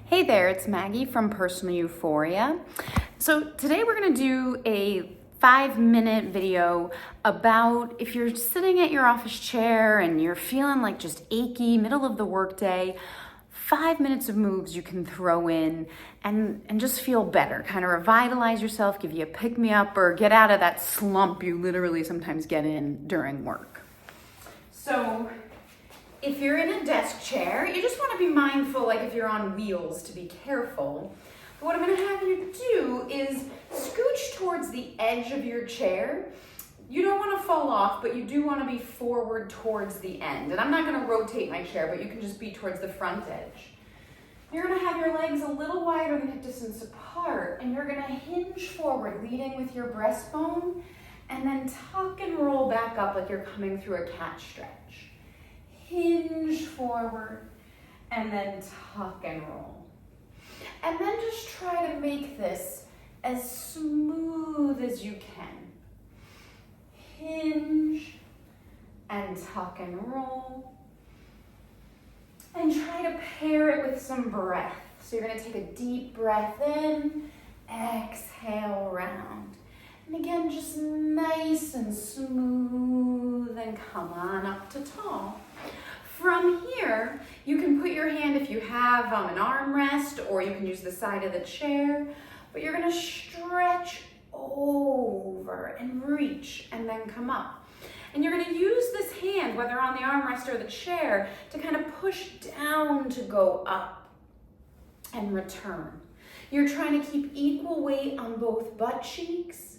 Hey there, it's Maggie from Personal Euphoria. So today we're going to do a 5-minute video about if you're sitting at your office chair and you're feeling like just achy, middle of the workday, 5 minutes of moves you can throw in and just feel better, kind of revitalize yourself, give you a pick-me-up, or get out of that slump you literally sometimes get in during work. So if you're in a desk chair, you just want to be mindful, like if you're on wheels, to be careful. But what I'm going to have you do is scooch towards the edge of your chair. You don't want to fall off, but you do want to be forward towards the end. And I'm not going to rotate my chair, but you can just be towards the front edge. You're going to have your legs a little wider than hip distance apart, and you're going to hinge forward, leading with your breastbone, and then tuck and roll back up like you're coming through a cat stretch. Hinge forward, and then tuck and roll. And then just try to make this as smooth as you can. Hinge and tuck and roll. And try to pair it with some breath. So you're going to take a deep breath in, exhale round. And again, just nice and smooth, and come on up to tall. From here, you can put your hand, if you have an armrest, or you can use the side of the chair, but you're going to stretch over and reach and then come up. And you're going to use this hand, whether on the armrest or the chair, to kind of push down to go up and return. You're trying to keep equal weight on both butt cheeks.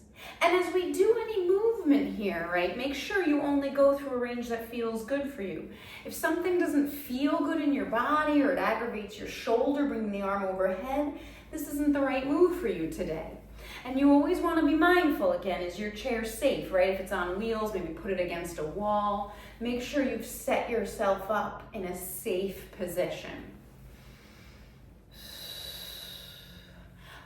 And as we do any movement here, right, make sure you only go through a range that feels good for you. If something doesn't feel good in your body, or it aggravates your shoulder, bringing the arm overhead, this isn't the right move for you today. And you always want to be mindful, again, is your chair safe, right? If it's on wheels, maybe put it against a wall. Make sure you've set yourself up in a safe position.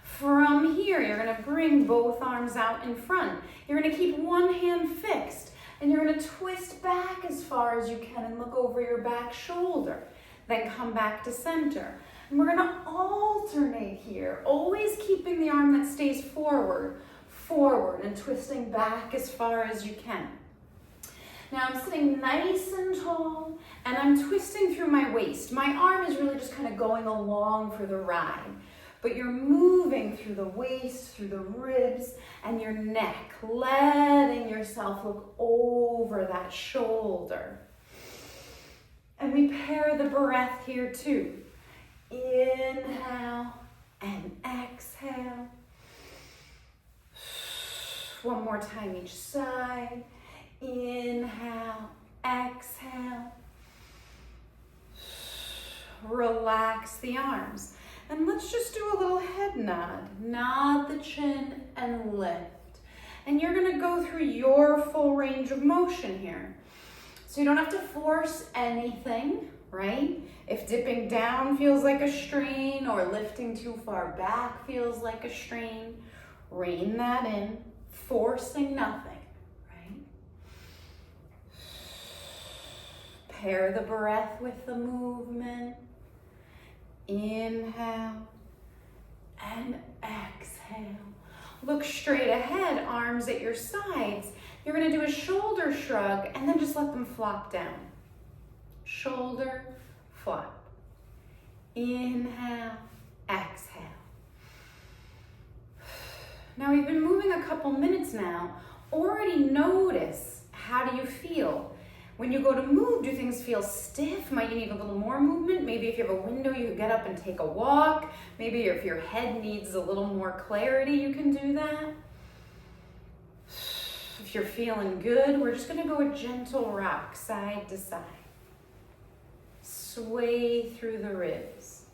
From here, you're going to bring both arms out in front. You're going to keep one hand fixed, and you're going to twist back as far as you can and look over your back shoulder. Then come back to center. And we're going to alternate here, always keeping the arm that stays forward, and twisting back as far as you can. Now I'm sitting nice and tall, and I'm twisting through my waist. My arm is really just kind of going along for the ride. But you're moving through the waist, through the ribs, and your neck, letting yourself look over that shoulder. And we pair the breath here too. Inhale and exhale. One more time each side. Inhale, exhale. Relax the arms. And let's just do a little head nod. Nod the chin and lift. And you're going to go through your full range of motion here. So you don't have to force anything, right? If dipping down feels like a strain, or lifting too far back feels like a strain, rein that in, forcing nothing, right? Pair the breath with the movement. Inhale and exhale. Look straight ahead, arms at your sides. You're going to do a shoulder shrug and then just let them flop down. Shoulder, flop. Inhale, exhale. Now we've been moving a couple minutes now. Already notice, how do you feel? When you go to move, do things feel stiff? Might you need a little more movement? Maybe if you have a window, you can get up and take a walk. Maybe if your head needs a little more clarity, you can do that. If you're feeling good, we're just going to go a gentle rock side to side. Sway through the ribs.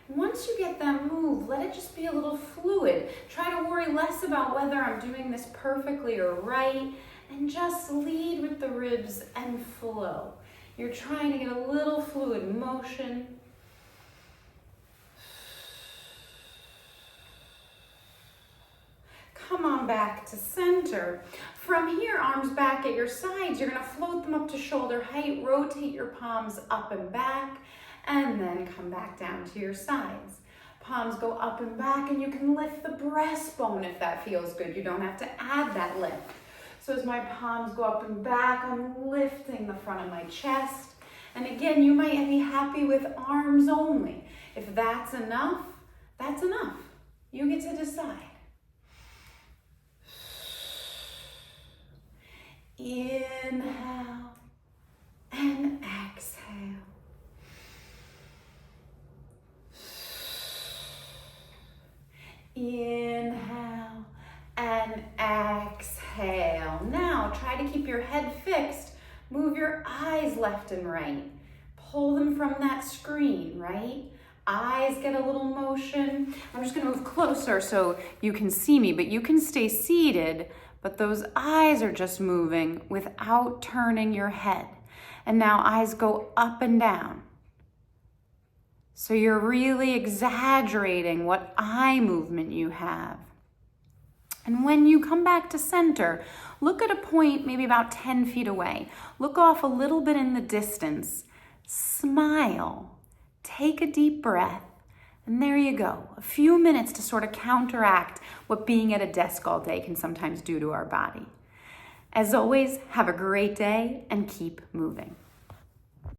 Once you get that move, let it just be a little fluid. Try to worry less about whether I'm doing this perfectly or right. And just lead with the ribs and flow. You're trying to get a little fluid motion. Come on back to center. From here, arms back at your sides. You're going to float them up to shoulder height. Rotate your palms up and back. and then come back down to your sides. Palms go up and back, and you can lift the breastbone if that feels good. You don't have to add that lift. So as my palms go up and back, I'm lifting the front of my chest. And again, you might be happy with arms only. If that's enough, that's enough. You get to decide. Inhale and exhale. Inhale and exhale. Now try to keep your head fixed. Move your eyes left and right. Pull them from that screen, right? Eyes get a little motion. I'm just gonna move closer so you can see me, but you can stay seated, but those eyes are just moving without turning your head. And now eyes go up and down. So you're really exaggerating what eye movement you have. And when you come back to center, look at a point maybe about 10 feet away. Look off a little bit in the distance. Smile. Take a deep breath. And there you go. A few minutes to sort of counteract what being at a desk all day can sometimes do to our body. As always, have a great day and keep moving.